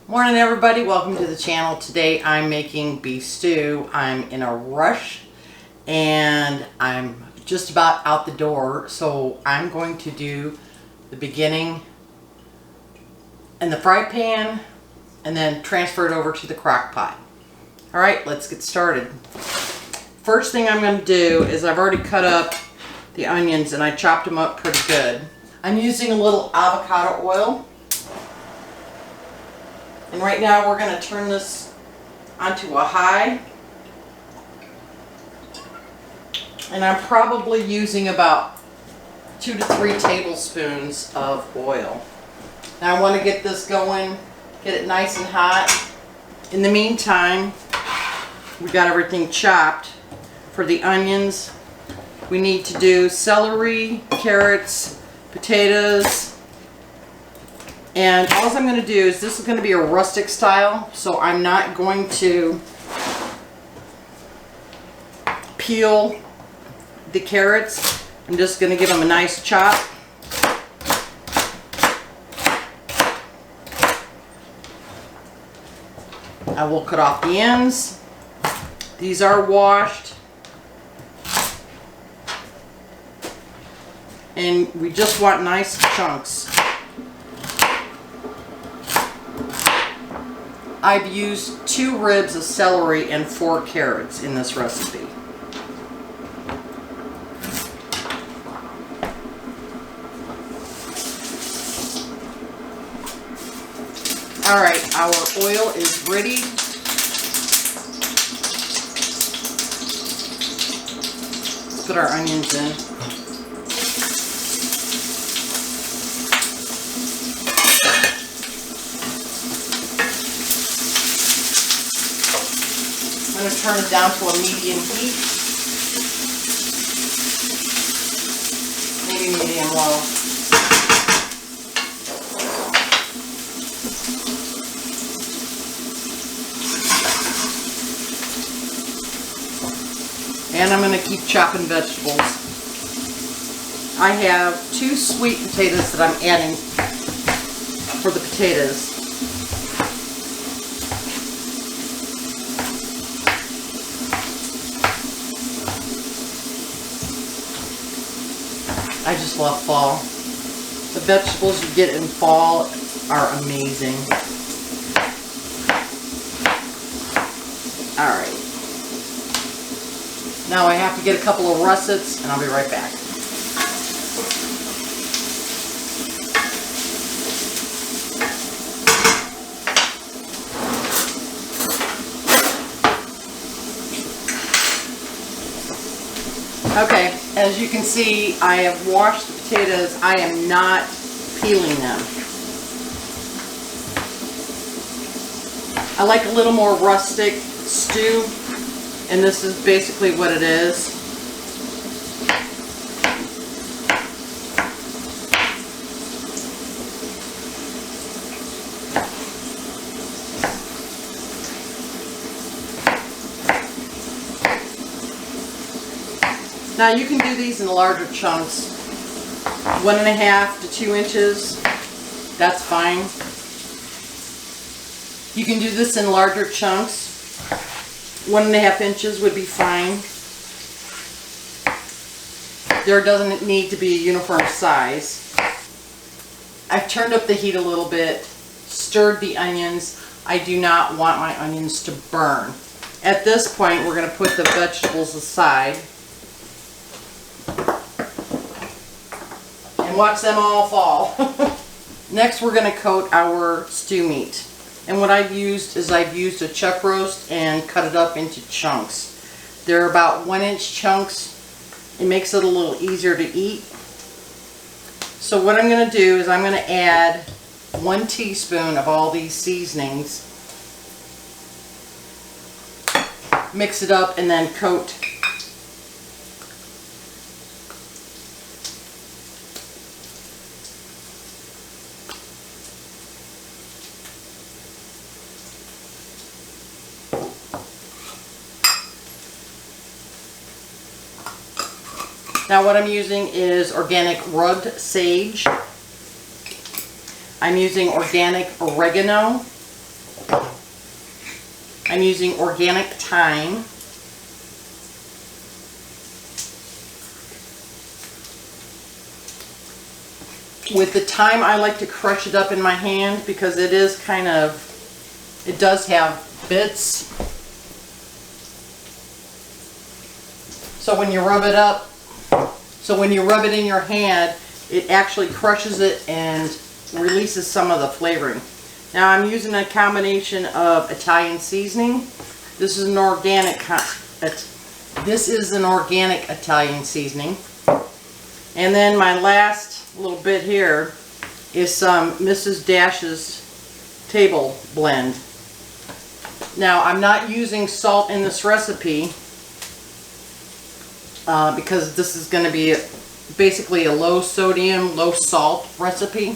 Morning everybody, welcome to the channel. Today I'm making beef stew. I'm in a rush and I'm just about out the door, so I'm going to do the beginning in the fry pan and then transfer it over to the crock pot. Alright, let's get started. First thing I'm going to do is I've already cut up the onions and I chopped them up pretty good. I'm using a little avocado oil. And right now we're going to turn this onto a high. And I'm probably using about 2 to 3 tablespoons of oil. Now I want to get this going, get it nice and hot. In the meantime, we got everything chopped. For the onions, we need to do celery, carrots, potatoes. And all I'm going to do is, this is going to be a rustic style, so I'm not going to peel the carrots. I'm just going to give them a nice chop. I will cut off the ends. These are washed. And we just want nice chunks. I've used 2 ribs of celery and 4 carrots in this recipe. Alright, our oil is ready. Let's put our onions in. I'm going to turn it down to a medium heat, maybe medium low. And I'm going to keep chopping vegetables. I have 2 sweet potatoes that I'm adding for the potatoes. I just love fall. The vegetables you get in fall are amazing. Alright. Now I have to get a couple of russets and I'll be right back. Okay, as you can see, I have washed the potatoes. I am not peeling them. I like a little more rustic stew, and this is basically what it is. Now you can do these in larger chunks, 1.5 to 2 inches, that's fine. You can do this in larger chunks, 1.5 inches would be fine. There doesn't need to be a uniform size. I've turned up the heat a little bit, stirred the onions. I do not want my onions to burn. At this point, we're going to put the vegetables aside. And watch them all fall. Next we're going to coat our stew meat. And what I've used is I've used a chuck roast and cut it up into chunks. They're about 1-inch chunks. It makes it a little easier to eat. So what I'm going to do is I'm going to add 1 teaspoon of all these seasonings. Mix it up and then coat. Now what I'm using is organic rubbed sage. I'm using organic oregano. I'm using organic thyme. With the thyme, I like to crush it up in my hand because it is kind of, it does have bits. So when you rub it up, when you rub it in your hand, it actually crushes it and releases some of the flavoring. Now I'm using a combination of Italian seasoning. This is an organic Italian seasoning. And then my last little bit here is some Mrs. Dash's table blend. Now I'm not using salt in this recipe because this is going to be basically a low sodium, low salt recipe.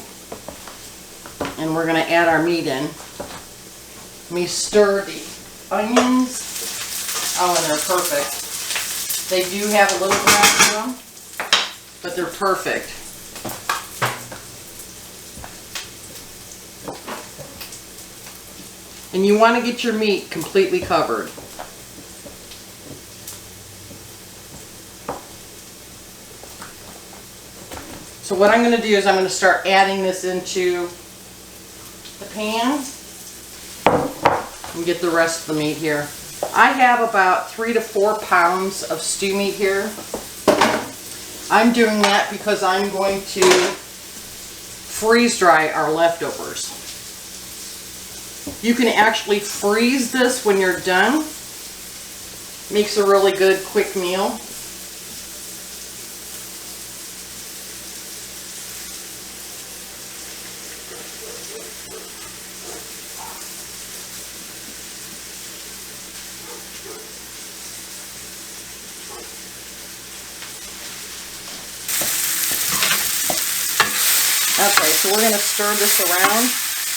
And we're going to add our meat in. Let me stir the onions. Oh, and they're perfect. They do have a little brown to them, but they're perfect. And you want to get your meat completely covered. So what I'm going to do is I'm going to start adding this into the pan and get the rest of the meat here. I have about 3 to 4 pounds of stew meat here. I'm doing that because I'm going to freeze dry our leftovers. You can actually freeze this when you're done. Makes a really good quick meal. Okay, so we're going to stir this around.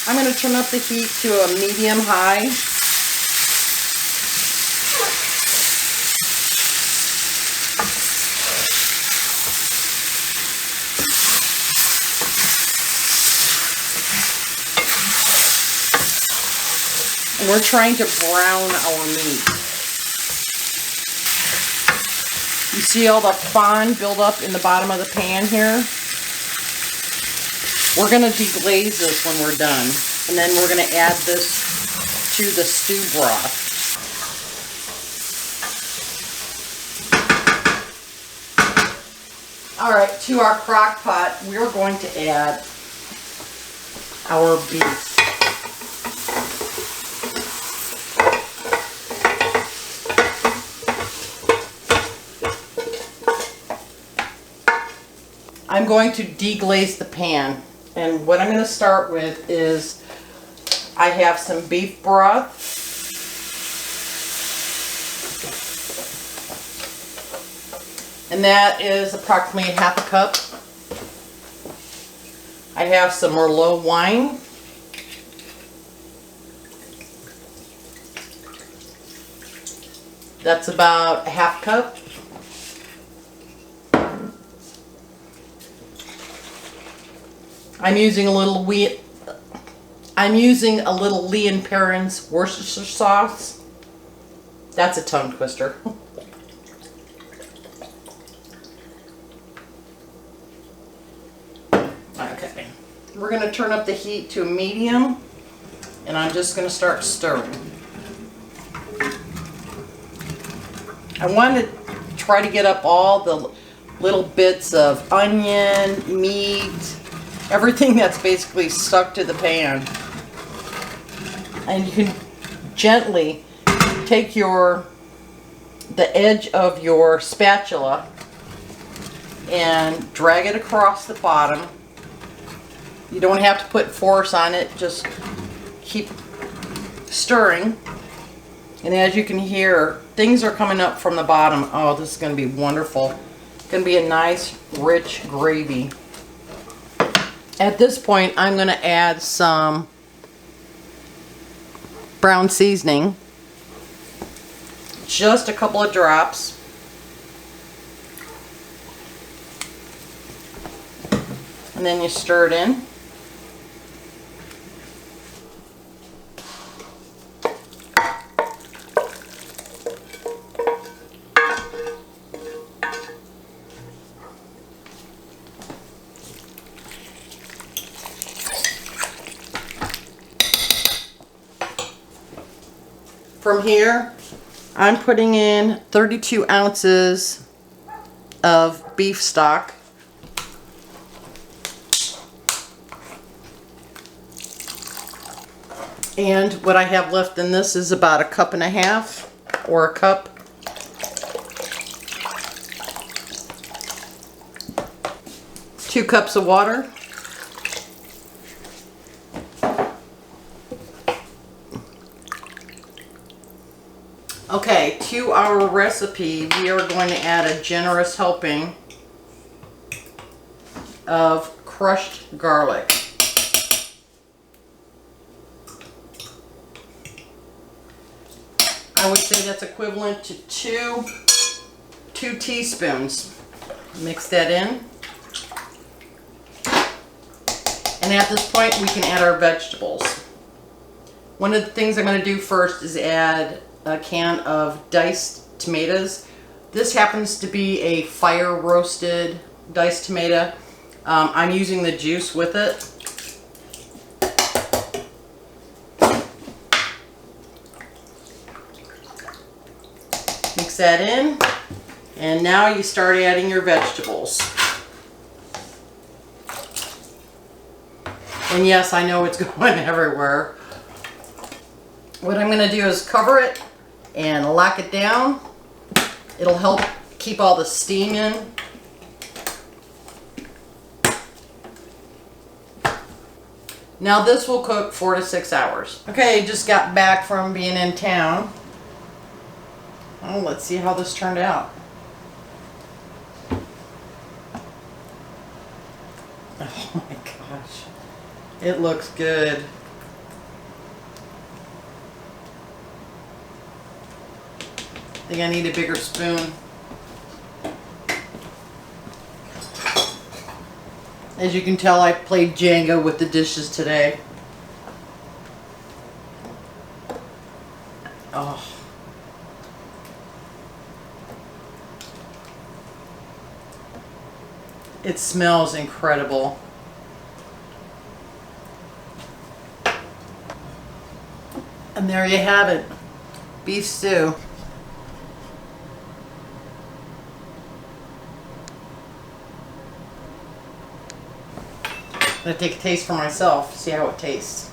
I'm going to turn up the heat to a medium-high. And we're trying to brown our meat. You see all the fond build up in the bottom of the pan here? We're going to deglaze this when we're done, and then we're going to add this to the stew broth. Alright, to our crock pot, we're going to add our beef. I'm going to deglaze the pan. And what I'm going to start with is I have some beef broth. And that is approximately half a cup. I have some Merlot wine. That's about a half cup. I'm using a little Lea & Perrins Worcestershire sauce. That's a tongue twister. Okay, we're going to turn up the heat to a medium, and I'm just going to start stirring. I want to try to get up all the little bits of onion, meat, everything that's basically stuck to the pan. And you can gently take the edge of your spatula and drag it across the bottom. You don't have to put force on it, just keep stirring. And as you can hear, things are coming up from the bottom. Oh, this is going to be wonderful. It's going to be a nice, rich gravy. At this point, I'm going to add some brown seasoning. Just a couple of drops. And then you stir it in. from here, I'm putting in 32 ounces of beef stock. And what I have left in this is about 1.5 cups or a cup. Two cups of water. Okay, to our recipe, we are going to add a generous helping of crushed garlic. I would say that's equivalent to two teaspoons. Mix that in. And at this point, we can add our vegetables. One of the things I'm going to do first is add a can of diced tomatoes. This happens to be a fire roasted diced tomato. I'm using the juice with it. Mix that in, and now you start adding your vegetables. And yes, I know it's going everywhere. What I'm going to do is cover it and lock it down. It'll help keep all the steam in. Now this will cook 4 to 6 hours. Okay, just got back from being in town. Oh, let's see how this turned out. Oh my gosh. It looks good. I think I need a bigger spoon. As you can tell, I played Jenga with the dishes today. Oh. It smells incredible. And there you have it. Beef stew. I'm going to take a taste for myself, see how it tastes.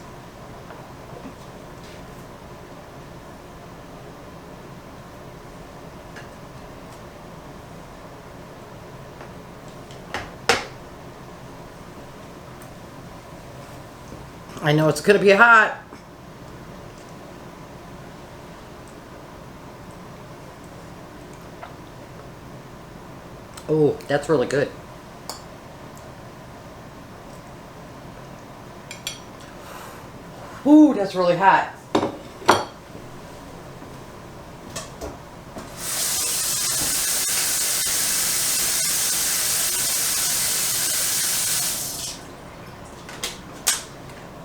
I know it's going to be hot. Oh, that's really good. Ooh, that's really hot.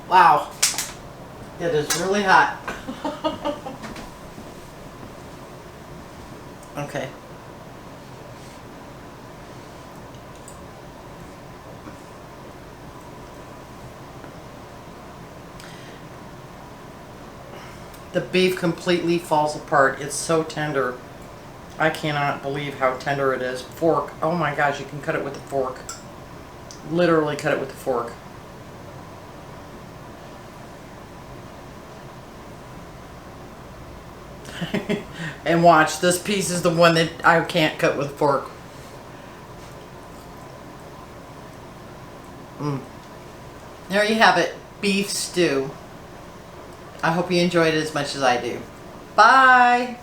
Wow, it is really hot. Okay. The beef completely falls apart. It's so tender. I cannot believe how tender it is. Fork. Oh my gosh, you can cut it with a fork. Literally cut it with a fork. And watch, this piece is the one that I can't cut with a fork. There you have it, beef stew. I hope you enjoyed it as much as I do. Bye!